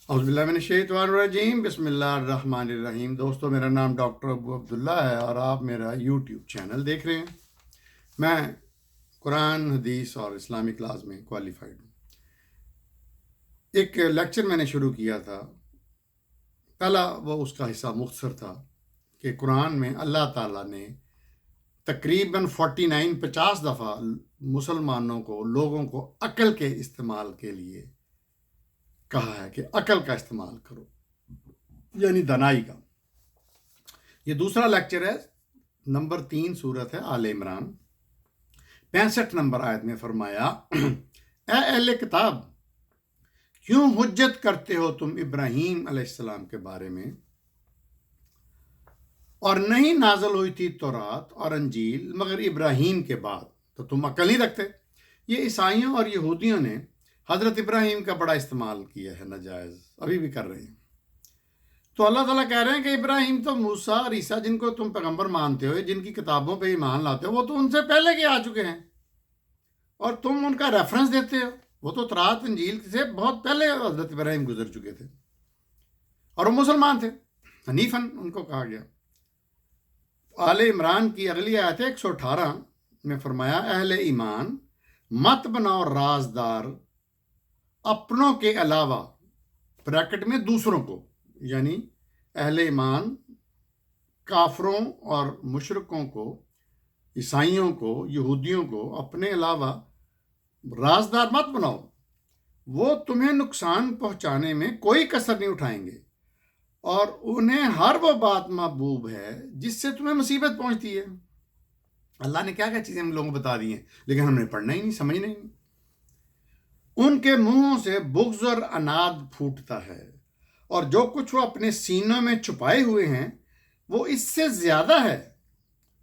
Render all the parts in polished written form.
اعوذ باللہ من الشیطان الرجیم بسم اللہ الرحمن الرحیم۔ دوستو، میرا نام ڈاکٹر ابو عبداللہ ہے اور آپ میرا یوٹیوب چینل دیکھ رہے ہیں۔ میں قرآن، حدیث اور اسلامی کلاس میں کوالیفائڈ ہوں۔ ایک لیکچر میں نے شروع کیا تھا، پہلا وہ اس کا حصہ مختصر تھا کہ قرآن میں اللہ تعالیٰ نے تقریباً 50 دفعہ مسلمانوں کو، لوگوں کو عقل کے استعمال کے لیے کہا ہے کہ عقل کا استعمال کرو، یعنی دانائی کا۔ یہ دوسرا لیکچر ہے، نمبر 3 سورت ہے آل عمران، 65 نمبر آیت میں فرمایا، اے اہل کتاب، کیوں حجت کرتے ہو تم ابراہیم علیہ السلام کے بارے میں، اور نہیں نازل ہوئی تھی تورات اور انجیل مگر ابراہیم کے بعد، تو تم عقل نہیں رکھتے۔ یہ عیسائیوں اور یہودیوں نے حضرت ابراہیم کا بڑا استعمال کیا ہے، ناجائز، ابھی بھی کر رہے ہیں۔ تو اللہ تعالیٰ کہہ رہے ہیں کہ ابراہیم تو موسیٰ اور عیسیٰ، جن کو تم پیغمبر مانتے ہو، جن کی کتابوں پہ ایمان لاتے ہو، وہ تو ان سے پہلے کے آ چکے ہیں، اور تم ان کا ریفرنس دیتے ہو۔ وہ تو تورات انجیل سے بہت پہلے حضرت ابراہیم گزر چکے تھے، اور وہ مسلمان تھے، حنیفاً ان کو کہا گیا۔ آل عمران کی اگلی آیت ہے 118 میں فرمایا، اہل ایمان مت بناؤ رازدار اپنوں کے علاوہ، بریکٹ میں دوسروں کو، یعنی اہل ایمان کافروں اور مشرکوں کو، عیسائیوں کو، یہودیوں کو اپنے علاوہ رازدار مت بناؤ، وہ تمہیں نقصان پہنچانے میں کوئی کسر نہیں اٹھائیں گے، اور انہیں ہر وہ بات محبوب ہے جس سے تمہیں مصیبت پہنچتی ہے۔ اللہ نے کیا کیا چیزیں ہم لوگوں کو بتا دی ہیں، لیکن ہم نے پڑھنا ہی نہیں، سمجھنا ہی نہیں۔ ان کے منہوں سے بغض اور اناد پھوٹتا ہے، اور جو کچھ وہ اپنے سینوں میں چھپائے ہوئے ہیں وہ اس سے زیادہ ہے۔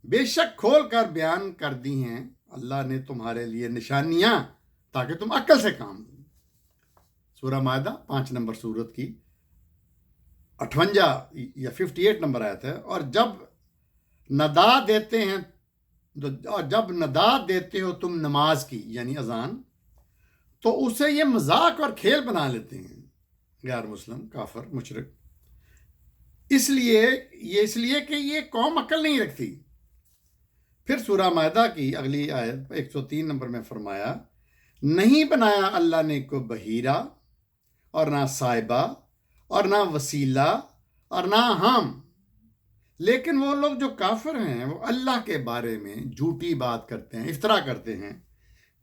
بے شک کھول کر بیان کر دی ہیں اللہ نے تمہارے لیے نشانیاں، تاکہ تم عقل سے کام لو۔ سورہ مائدہ 5 نمبر سورت کی 58 یا 58 نمبر آیت ہے، اور جب ندا دیتے ہو تم نماز کی، یعنی اذان، تو اسے یہ مذاق اور کھیل بنا لیتے ہیں غیر مسلم، کافر، مشرک، اس لیے کہ یہ قوم عقل نہیں رکھتی۔ پھر سورہ مائدہ کی اگلی آیت 103 نمبر میں فرمایا، نہیں بنایا اللہ نے کو بحیرہ اور نہ صاحبہ اور نہ وسیلہ اور نہ ہم، لیکن وہ لوگ جو کافر ہیں وہ اللہ کے بارے میں جھوٹی بات کرتے ہیں، افترا کرتے ہیں،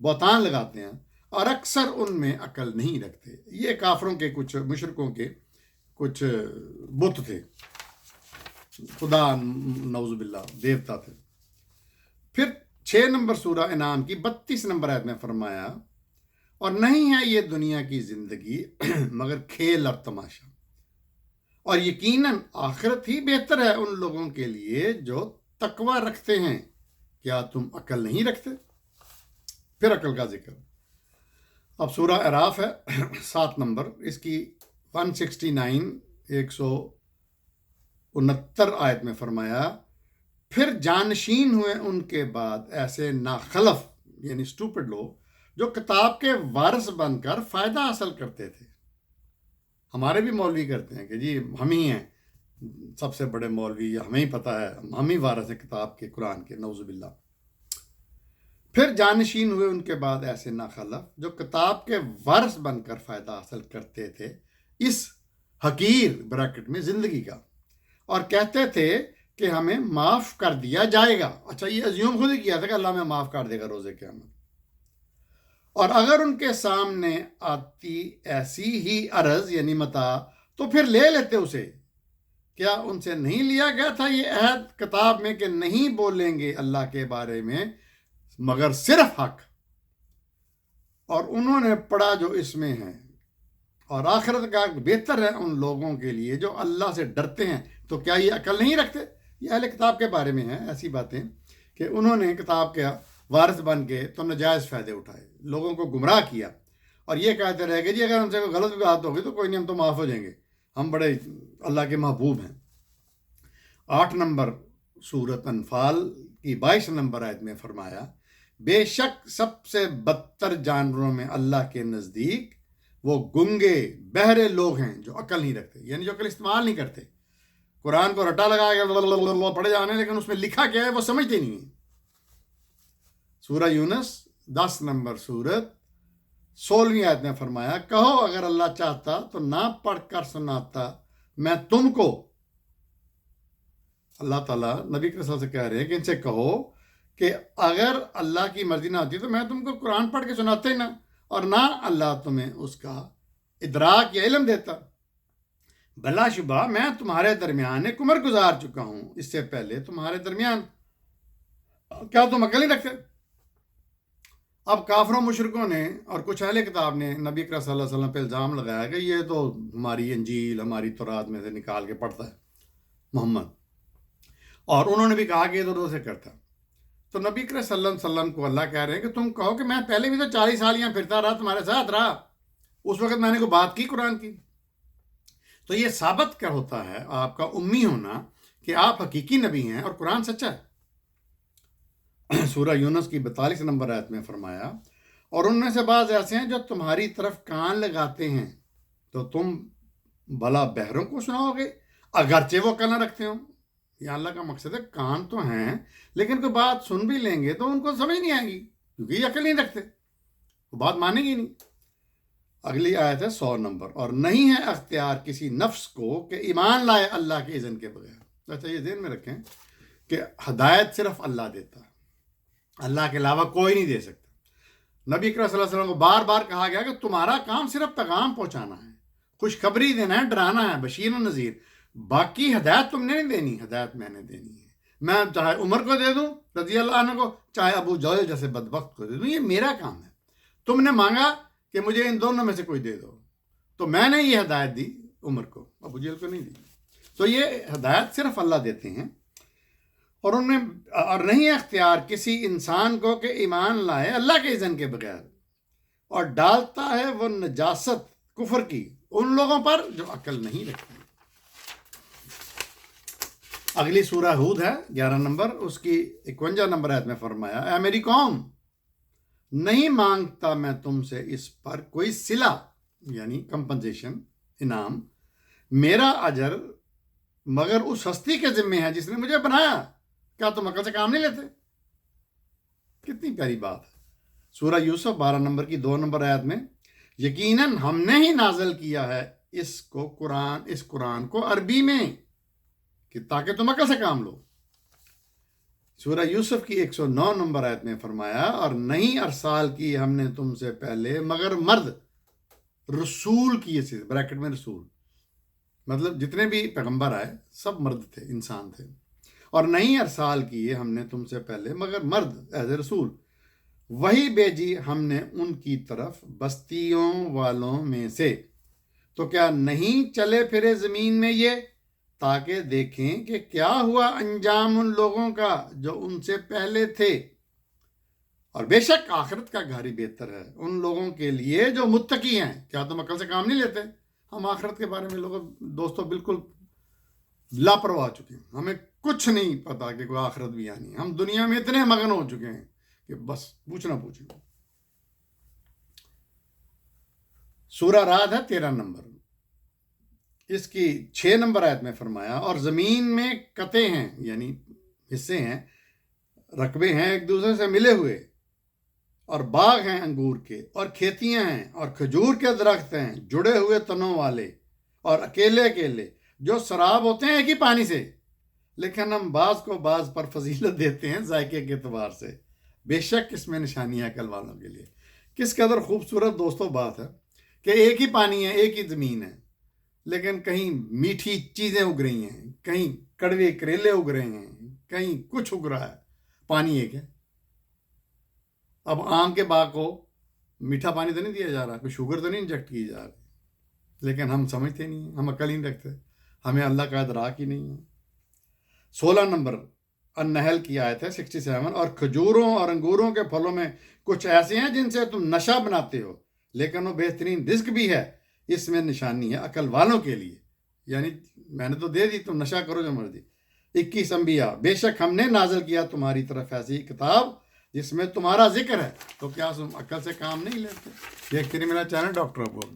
بہتان لگاتے ہیں، اور اکثر ان میں عقل نہیں رکھتے۔ یہ کافروں کے، کچھ مشرکوں کے کچھ بت تھے، خدا نعوذ باللہ، دیوتا تھے۔ پھر 6 نمبر سورہ انعام کی 32 نمبر آیت میں فرمایا، اور نہیں ہے یہ دنیا کی زندگی مگر کھیل اور تماشا، اور یقیناً آخرت ہی بہتر ہے ان لوگوں کے لیے جو تقوی رکھتے ہیں۔ کیا تم عقل نہیں رکھتے؟ پھر عقل کا ذکر۔ اب سورہ اعراف ہے 7 نمبر، اس کی 169 169 آیت میں فرمایا، پھر جانشین ہوئے ان کے بعد ایسے ناخلف، یعنی اسٹوپڈ لوگ، جو کتاب کے وارث بن کر فائدہ حاصل کرتے تھے۔ ہمارے بھی مولوی کرتے ہیں کہ جی ہم ہی ہیں سب سے بڑے مولوی، ہمیں ہی پتہ ہے، ہم ہی وارث ہیں کتاب کے، قرآن کے، نعوذ باللہ۔ پھر جانشین ہوئے ان کے بعد ایسے ناخلف جو کتاب کے وارث بن کر فائدہ حاصل کرتے تھے اس حقیر بریکٹ میں زندگی کا، اور کہتے تھے کہ ہمیں معاف کر دیا جائے گا۔ اچھا، یہ ازیوم خود ہی کیا تھا کہ اللہ ہمیں معاف کر دے گا روزے قیامت۔ اور اگر ان کے سامنے آتی ایسی ہی عرض، یعنی متاع، تو پھر لے لیتے اسے۔ کیا ان سے نہیں لیا گیا تھا یہ عہد کتاب میں کہ نہیں بولیں گے اللہ کے بارے میں مگر صرف حق، اور انہوں نے پڑھا جو اس میں ہے، اور آخرت کا بہتر ہے ان لوگوں کے لیے جو اللہ سے ڈرتے ہیں۔ تو کیا یہ عقل نہیں رکھتے؟ یہ اہل کتاب کے بارے میں ہیں ایسی باتیں کہ انہوں نے کتاب کے وارث بن کے تو ناجائز فائدے اٹھائے، لوگوں کو گمراہ کیا، اور یہ کہتے رہے کہ جی اگر ہم سے کوئی غلط بات ہوگی تو کوئی نہیں، ہم تو معاف ہو جائیں گے، ہم بڑے اللہ کے محبوب ہیں۔ 8 نمبر سورۃ انفال کی 22 نمبر آیت میں فرمایا، بے شک سب سے بدتر جانوروں میں اللہ کے نزدیک وہ گنگے بہرے لوگ ہیں جو عقل نہیں رکھتے، یعنی جو عقل استعمال نہیں کرتے. قرآن کو رٹا لگا کے پڑھے جانے، لیکن اس میں لکھا کیا ہے وہ سمجھتے نہیں ہیں. سورہ یونس 10 نمبر سورت 16ویں آیت میں فرمایا، کہو اگر اللہ چاہتا تو نہ پڑھ کر سناتا میں تم کو. اللہ تعالیٰ نبی کے رسول سے کہہ رہے ہیں کہ ان سے کہو کہ اگر اللہ کی مرضی نہ ہوتی تو میں تم کو قرآن پڑھ کے سناتا ہی نہ، اور نہ اللہ تمہیں اس کا ادراک یا علم دیتا. بلا شبہ میں تمہارے درمیان ایک عمر گزار چکا ہوں اس سے پہلے تمہارے درمیان، کیا تم عقل نہیں رکھتے؟ اب کافروں مشرکوں نے اور کچھ اہل کتاب نے نبی اکرم صلی اللہ علیہ وسلم پہ الزام لگایا کہ یہ تو ہماری انجیل ہماری تورات میں سے نکال کے پڑھتا ہے محمد، اور انہوں نے بھی کہا کہ یہ تو سے کرتا. تو نبی اکرم صلی اللہ علیہ وسلم کو اللہ کہہ رہے ہیں کہ تم کہو کہ میں پہلے بھی تو 40 سال یہاں پھرتا رہا، تمہارے ساتھ رہا، اس وقت میں نے کوئی بات کی قرآن کی. تو یہ ثابت کر ہوتا ہے آپ کا امی ہونا کہ آپ حقیقی نبی ہیں اور قرآن سچا ہے. سورہ یونس کی 42 نمبر آیت میں فرمایا، اور ان میں سے بعض ایسے ہیں جو تمہاری طرف کان لگاتے ہیں تو تم بھلا بہروں کو سناؤ گے اگرچہ وہ عقل نہ رکھتے ہوں. یہ اللہ کا مقصد ہے، کان تو ہیں لیکن کوئی بات سن بھی لیں گے تو ان کو سمجھ نہیں آئے گی کیونکہ یہ عقل نہیں رکھتے، وہ بات مانیں گی نہیں. اگلی آیت ہے 100 نمبر، اور نہیں ہے اختیار کسی نفس کو کہ ایمان لائے اللہ کے اذن کے بغیر. اچھا یہ ذہن میں رکھیں کہ ہدایت صرف اللہ دیتا ہے، اللہ کے علاوہ کوئی نہیں دے سکتا. نبی اکرم صلی اللہ علیہ وسلم کو بار بار کہا گیا کہ تمہارا کام صرف پیغام پہنچانا ہے، خوشخبری دینا ہے، ڈرانا ہے، بشیر و نذیر، باقی ہدایت تم نے نہیں دینی، ہدایت میں نے دینی ہے. میں چاہے عمر کو دے دوں رضی اللہ عنہ کو، چاہے ابو جہل جیسے بدبخت کو دے دوں، یہ میرا کام ہے. تم نے مانگا کہ مجھے ان دونوں میں سے کوئی دے دو، تو میں نے یہ ہدایت دی عمر کو، ابو جہل کو نہیں دی. تو یہ ہدایت صرف اللہ دیتے ہیں. اور ان میں اور نہیں اختیار کسی انسان کو کہ ایمان لائے اللہ کے اذن کے بغیر، اور ڈالتا ہے وہ نجاست کفر کی ان لوگوں پر جو عقل نہیں رکھتے. اگلی سورہ ہود ہے 11 نمبر، اس کی 51 نمبر آیت میں فرمایا، اے میری قوم نہیں مانگتا میں تم سے اس پر کوئی صلہ یعنی کمپنسیشن انعام، میرا اجر مگر اس ہستی کے ذمے ہے جس نے مجھے بنایا. کیا تم عقل سے کام نہیں لیتے؟ کتنی پیاری بات ہے. سورہ یوسف 12 نمبر کی 2 نمبر آیت میں، یقیناً ہم نے ہی نازل کیا ہے اس قرآن کو عربی میں کہ تاکہ تم عقل سے کام لو. سورہ یوسف کی 109 نمبر آیت میں فرمایا، اور نہیں ارسال کی ہم نے تم سے پہلے مگر مرد رسول کیے تھے، بریکٹ میں رسول مطلب جتنے بھی پیغمبر آئے سب مرد تھے، انسان تھے. اور نہیں ارسال کیے ہم نے تم سے پہلے مگر مرد ایز اے رسول، وہی بھیجی ہم نے ان کی طرف بستیوں والوں میں سے، تو کیا نہیں چلے پھرے زمین میں یہ تاکہ دیکھیں کہ کیا ہوا انجام ان لوگوں کا جو ان سے پہلے تھے. اور بے شک آخرت کا گھر ہی بہتر ہے ان لوگوں کے لیے جو متقی ہیں. کیا تم عقل سے کام نہیں لیتے؟ ہم آخرت کے بارے میں لوگوں دوستوں بالکل لاپرواہ ہو چکے ہیں، ہمیں کچھ نہیں پتا کہ کوئی آخرت بھی آنی ہے. ہم دنیا میں اتنے مگن ہو چکے ہیں کہ بس پوچھنا پوچھیں. سورہ رعد ہے 13 نمبر، اس کی 6 نمبر آیت میں فرمایا، اور زمین میں قطعے ہیں یعنی حصے ہیں، رقبے ہیں ایک دوسرے سے ملے ہوئے، اور باغ ہیں انگور کے، اور کھیتیاں ہیں، اور کھجور کے درخت ہیں جڑے ہوئے تنوں والے، اور اکیلے اکیلے جو سراب ہوتے ہیں ایک ہی پانی سے، لیکن ہم بعض کو بعض پر فضیلت دیتے ہیں ذائقے کے اعتبار سے. بے شک اس میں نشانی ہے عقل والوں کے لیے. کس قدر خوبصورت دوستوں بات ہے کہ ایک ہی پانی ہے، ایک ہی زمین ہے، لیکن کہیں میٹھی چیزیں اگ رہی ہیں، کہیں کڑوے کریلے اگ رہے ہیں، کہیں کچھ اگ رہا ہے، پانی ایک ہے. اب آم کے باغ کو میٹھا پانی تو نہیں دیا جا رہا، کوئی شوگر تو نہیں انجیکٹ کی جا رہی، لیکن ہم سمجھتے نہیں ہیں، ہم عقل ہی نہیں رکھتے، ہمیں اللہ کا ادراک ہی نہیں ہے. 16 نمبر النحل کی آیت ہے 67، اور کھجوروں اور انگوروں کے پھلوں میں کچھ ایسے ہیں جن سے تم نشہ بناتے ہو، لیکن وہ بہترین رزق بھی ہے، اس میں نشانی ہے عقل والوں کے لیے. یعنی میں نے تو دے دی، تم نشہ کرو جو مرضی. 21 انبیاء، بے شک ہم نے نازل کیا تمہاری طرف ایسی کتاب جس میں تمہارا ذکر ہے، تو کیا تم عقل سے کام نہیں لیتے؟ دیکھتے رہیے میرا چینل ڈاکٹر ابو.